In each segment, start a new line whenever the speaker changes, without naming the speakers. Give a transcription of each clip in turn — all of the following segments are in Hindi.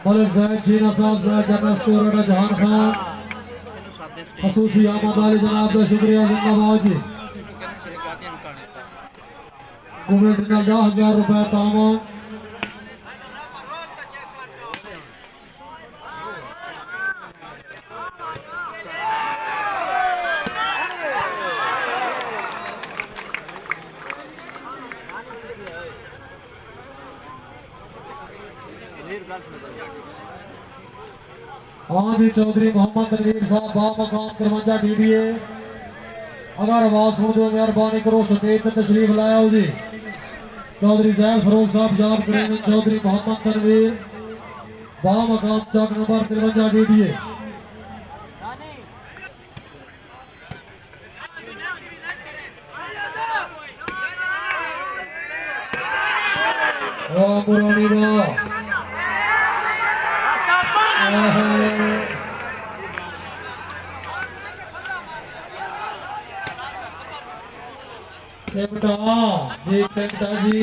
मलिक जैद शीना साहब जैद जनरल स्टोर जहान खान खसूसी अहमद अली जनाब का शुक्रिया जिंदाबाद जी। कमेटी ने 10,000 रुपए तामन आदि चौधरी मोहम्मद तनवीर साहब बा मकाम करमंजा डीडीए अगर आवाज सुन दो मेहरबानी करो स्टेज पे तशरीफ लाया हो जी। चौधरी जैद फरूक साहब जाब करें चौधरी मोहम्मद तनवीर बा मकाम चौक नंबर 53 डीडीए। ओ पुरानी बा केवटा जी केवटा जी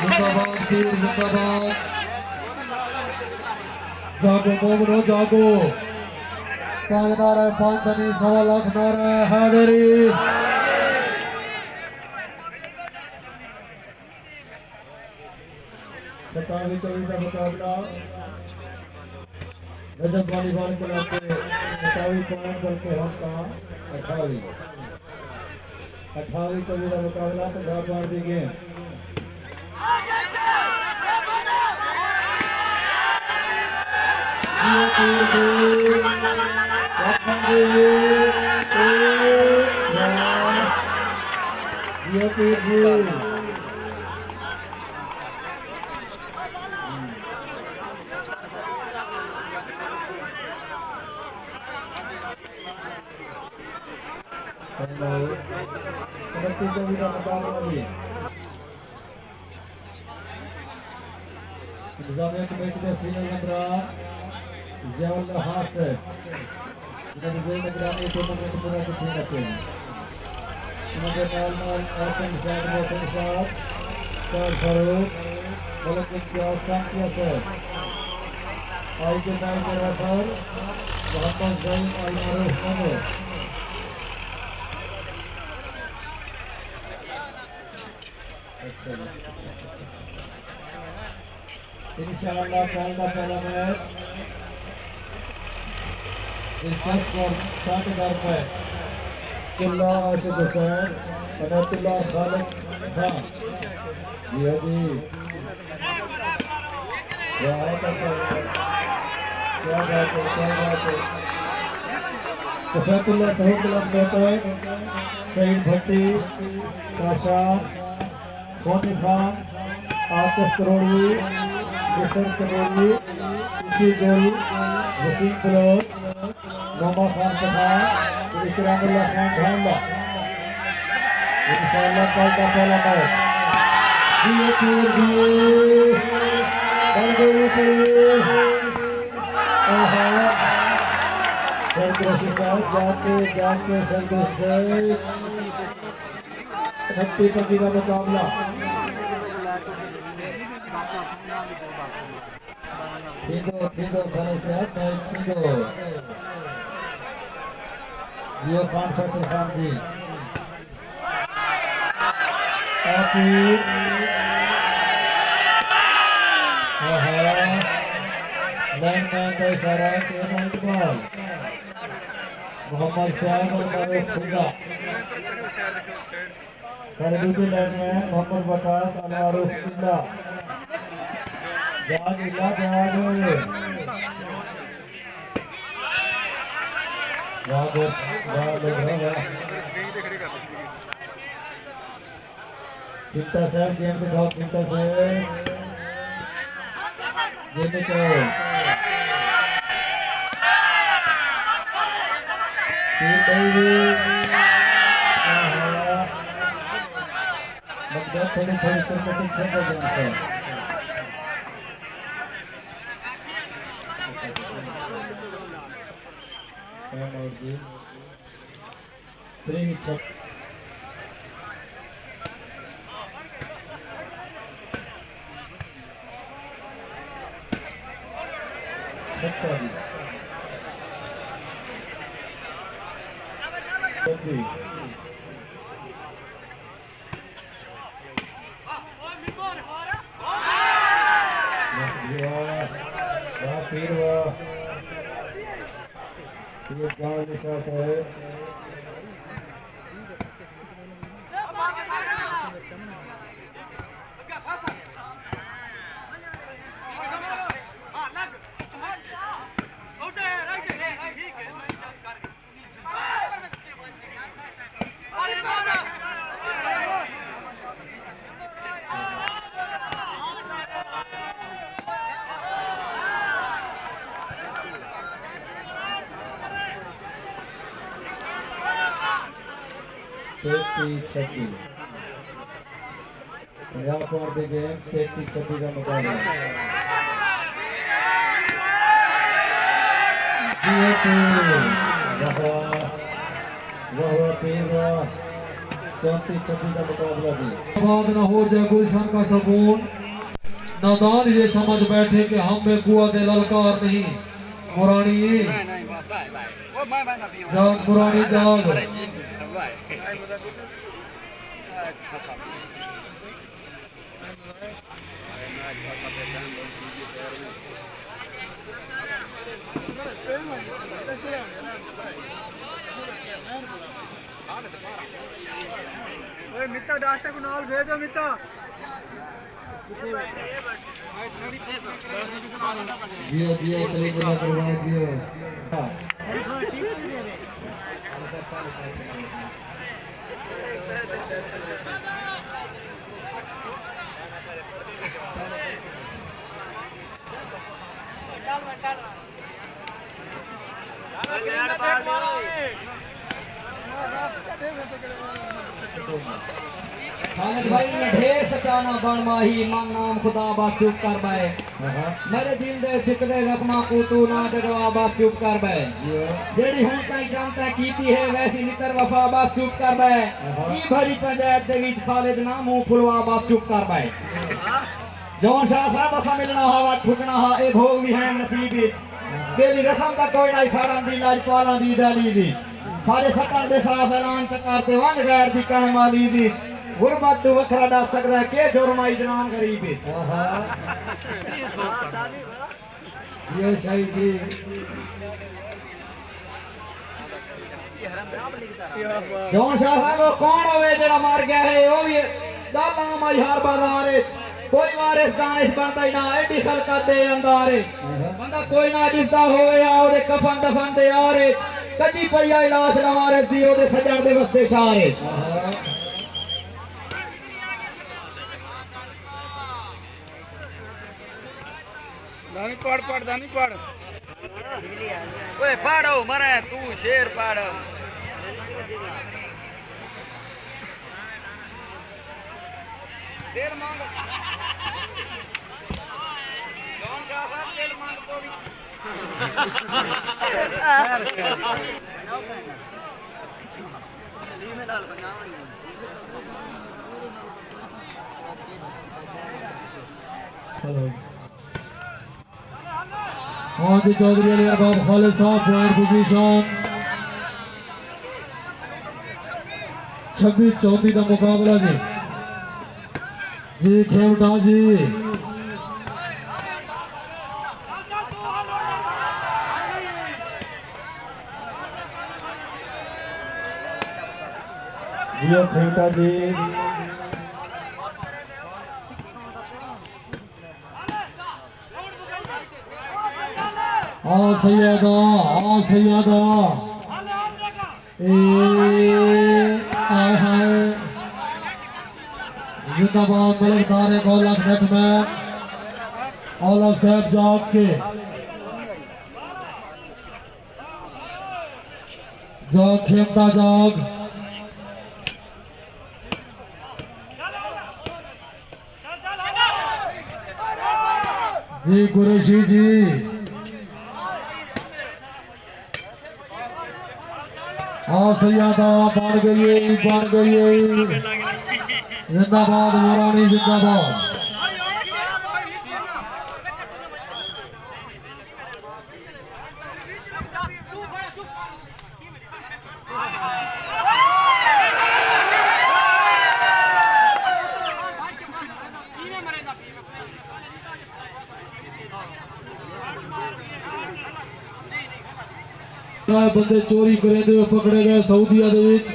जिंदाबाद जागो मोगनो जागो नारा पांचनी 1.25 लाख नारा हैदरी।
सतावी चौबीस का मुकाबला रजत वॉलीबॉल क्लब के 27 पॉइंट बल्कि हम का 28 24 का मुकाबला पंजाब पार्टी गेम इंतजामिया कमेटी के सीनियर मेंबर जियाउल हासिफ जिन्होंने निगरानी टूर्नामेंट पूरा की रखे हैं उनके नाल आसन साहब मोहसिन साहब सर फारूक मलिक इम्तियाज शांतिया सर आई के नाइट रेफर मोहम्मद जैन अल मारूफ नगर। इंशाअल्लाह कल का पहला मैच दिलचस्प और शानदार मैच किला आशिक हुसैन अनतुल्लाह खालिद खान ये भी क्या बात है सफेदुल्लाह सही क्लब कहते सईद भट्टी काशा सोनी खान आतिफ करोड़ी किशन करोड़ी इसी गोल वसीम बलोच मोहम्मद खान पठान इकरामुल्लाह खान ढांडा इंशाअल्लाह कल का पहला मैच जाते छठी पति का मुकाबला जियो खान फैसल खान जी लाइनमैन का इशारा है कि पॉइंट बॉल मोहम्मद शहब और फारूक फिजा सारे दूसरे लाइनमैन मोहम्मद वकास अनवारुफ फिजा जाग इला जाग चिंता साहब गेम पे जाओ चिंता साहब गेम पे जाओ मतलब थोड़ी थोड़ी करके खेल रहे हैं और जी प्रेमी चक छक्का भी छक्की फिर गाँव विश्वास है पंजाब फॉर द गेम 33-36 का मुकाबला का मुकाबला भी
बाद न हो जाए गुलशन का सुकून नादान ये समझ बैठे कि हम में कुआ दे ललकार नहीं पुरानी जाग पुरानी जाग
मित्ता डास्टा को नाल भेजो मित्ता
जियो जियो तेलंगाना करवाए जियो
खालिद भाई ने ढेर सचाना बन माही मन नाम खुदा बस चुप कर बैे मेरे दिल दे सिकदे जख्मा को तू ना डरवा बस चुप कर बैे जेड़ी हुन ताई जानता कीती है वैसी नितर वफा बस चुप कर बैे ई भरी पंचायत दे विच खालिद ना मुंह फुलवा बस चुप कर बैे जौन शाह साहब असा मिलना हवा ठुकना हा ए भोग भी है नसीब विच बेली रसम दा कोई नहीं साड़ा दी लाजपाला दी दली विच सारे सकन दे साफ ऐलान चकारते वन गैर दी कहमाली विच गुरबत तू वखरा डा सकदा के जुर्माई जनान गरीब विच
ये शाही जी
जौन शाह साहब कौन होवे जेड़ा मार गया है ओ भी गाला मझार बाजार विच कोई वारिस दानिश बनता ही ना एडी खलकत दे अंदार बंदा कोई ना दिसदा होवे आ ओदे कफन दफन दे यार कदी पईया इलाज ना वारिस दी ओदे सजण दे वस्ते शार
दानी पढ़ दानी पढ़
ओए पाड़ो मरे तू शेर पाड़ो
देर मांग कौन सा साहब देर मांग तो भी में डाल बनाओ
हाँ जी चौधरी अली अरबाब खालिद साहब फ्रंट पोजीशन 26-34 का मुकाबला जी खेमटा जी
जियो खेमता जी
सैयदा आए हाय जिंदाबाद मलकदार औलख बैटमैन औलख साहब जाग के जाग खेमता जाग जी कुरैशी जी सैयदा बन गई जिंदाबाद मोरानी जिंदाबाद बंदे चोरी करेंदे पकड़े गए सऊदीया दे विच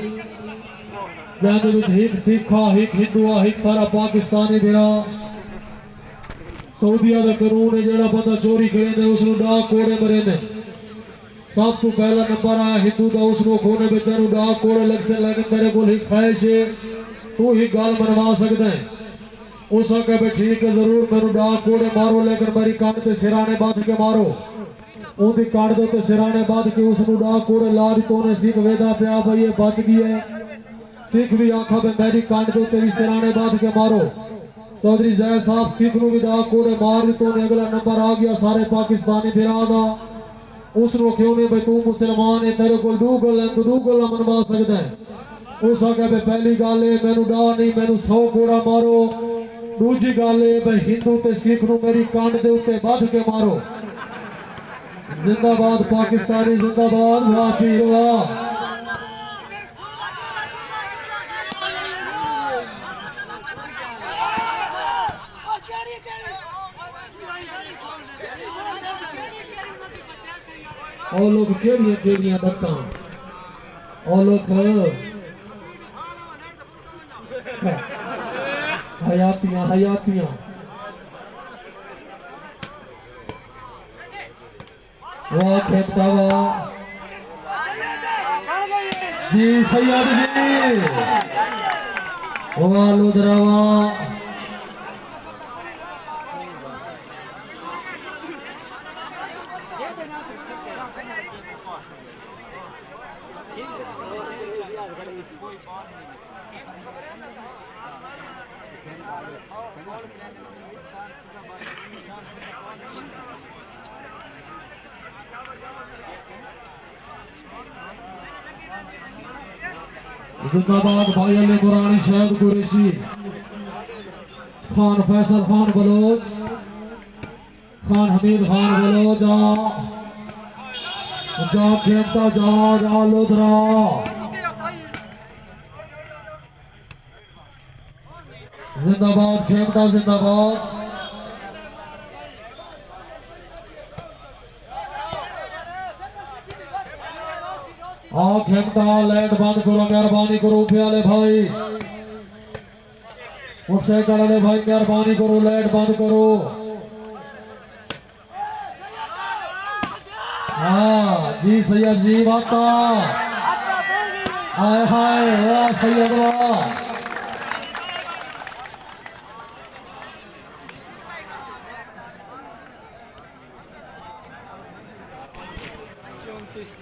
जिहदे विच एक सिख आ एक हिंदू आ एक सारा पाकिस्तानी बिरा सऊदीया दा कानून है जेड़ा बंदा चोरी करेंदे उसनु डाक कोड़े मरेंदे सब तो पहला नंबर आया हिंदू दा उसनु खोने विच तेनु डाक कोड़े लग से लेकिन मेरे कोल एक ख्वाहिश है तू ही गल मनवा सकदा है उस आके भी ठीक है जरूर मेनू डाक कोड़े मारो लेकिन मेरी कंध ते सिराने बांध के मारो ਉਹਦੀ ਕੱਢ ਦੇ ਤੇ ਸਿਰਾਣੇ ਬਾਦ ਕੇ ਉਸ ਨੂੰ ਡਾਕ ਕੋੜੇ ਲਾ ਦਿੱਤੋ ਨੇ ਸਿੱਖ ਵੇਦਾ ਪਿਆ ਬਈ ਇਹ ਬਚ ਗਈ ਹੈ ਸਿੱਖ ਵੀ ਆਖਾ ਬੇ ਮੇਰੀ ਕੰਡ ਦੇ ਉੱਤੇ ਵੀ ਸਿਰਾਣੇ ਬਾਦ ਕੇ ਮਾਰੋ ਚੌਧਰੀ ਜ਼ੈਦ ਸਾਹਿਬ ਸਿੱਖ ਨੂੰ ਵੀ ਡਾਕ ਕੋੜੇ ਮਾਰ ਦਿੱਤੋ ਨੇ ਅਗਲਾ ਨੰਬਰ ਆ ਗਿਆ ਸਾਰੇ ਪਾਕਿਸਤਾਨੀ ਵੀਰਾਂ ਦਾ ਉਸ ਨੂੰ ਕਿਉਂ ਨੇ ਬਈ ਤੂੰ ਮੁਸਲਮਾਨ ਹੈ ਤੇਰੇ ਕੋਲ ਡੂਗਲ ਮਨਵਾ ਸਕਦਾ ਹੈ ਉਸ ਆਖਿਆ ਬੇ ਪਹਿਲੀ ਗੱਲ ਇਹ ਮੈਨੂੰ ਡਾ ਨਹੀਂ ਮੈਨੂੰ 100 ਕੋੜਾ ਮਾਰੋ ਦੂਜੀ ਗੱਲ ਇਹ ਬਈ ਹਿੰਦੂ ਤੇ ਸਿੱਖ ਨੂੰ ਮੇਰੀ ਕੰਡ ਦੇ ਉੱਤੇ ਬੱਧ ਕੇ ਮਾਰੋ जिंदाबाद पाकिस्तानी जिंदाबाद वाह पीर वाह और लोग केड़ियां डक्कां और लोग हयातियां वाह खेमता वाह जी सैयद जी वाह लुधरा वाह जिंदाबाद भाई अली कुरानी शहद कुरैशी खान फैसल खान बलोच खान हमीद खान बलोच जा खेमता जा लोधरा जिंदाबाद खेमता जिंदाबाद खेमता लाइट बंद करो मेहरबानी करो प्याले भाई मोटरसाइकिल वाले भाई मेहरबानी करो लाइट बंद करो हाँ जी सैयद जी वाता हाय हाय वाह सैयद वाह
चौंतीस